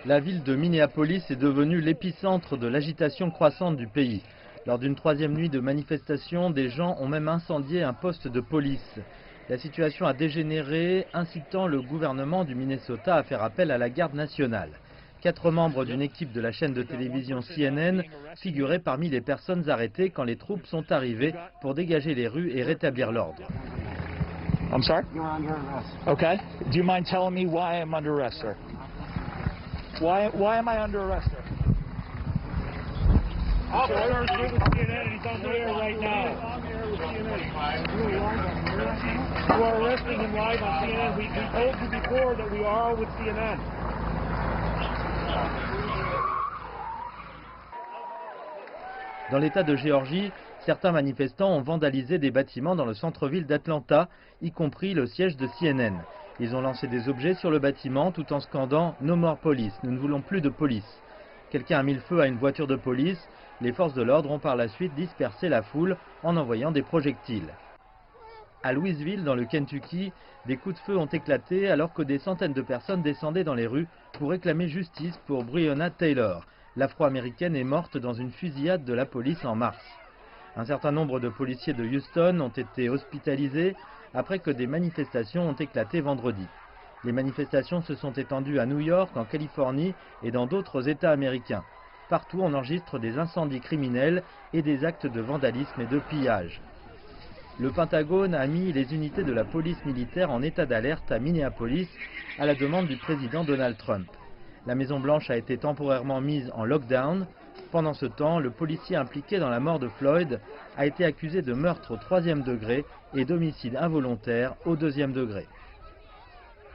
La ville de Minneapolis est devenue l'épicentre de l'agitation croissante du pays. Lors d'une troisième nuit de manifestation, des gens ont même incendié un poste de police. La situation a dégénéré, incitant le gouvernement du Minnesota à faire appel à la garde nationale. 4 membres d'une équipe de la chaîne de télévision CNN figuraient parmi les personnes arrêtées quand les troupes sont arrivées pour dégager les rues et rétablir l'ordre. I'm sorry? You're under arrest. Okay. Do you mind telling me why I'm under arrest, sir? Why am I under arrest, sir? Officer's with CNN and he's on the air right now. You are arresting him live on CNN. We told you before that we are with CNN. Dans l'État de Géorgie, certains manifestants ont vandalisé des bâtiments dans le centre-ville d'Atlanta, y compris le siège de CNN. Ils ont lancé des objets sur le bâtiment tout en scandant « No more police », nous ne voulons plus de police. Quelqu'un a mis le feu à une voiture de police. Les forces de l'ordre ont par la suite dispersé la foule en envoyant des projectiles. À Louisville, dans le Kentucky, des coups de feu ont éclaté alors que des centaines de personnes descendaient dans les rues pour réclamer justice pour Breonna Taylor. L'Afro-américaine est morte dans une fusillade de la police en mars. Un certain nombre de policiers de Houston ont été hospitalisés après que des manifestations ont éclaté vendredi. Les manifestations se sont étendues à New York, en Californie et dans d'autres États américains. Partout, on enregistre des incendies criminels et des actes de vandalisme et de pillage. Le Pentagone a mis les unités de la police militaire en état d'alerte à Minneapolis à la demande du président Donald Trump. La Maison-Blanche a été temporairement mise en lockdown. Pendant ce temps, le policier impliqué dans la mort de Floyd a été accusé de meurtre au 3e degré et d'homicide involontaire au 2e degré.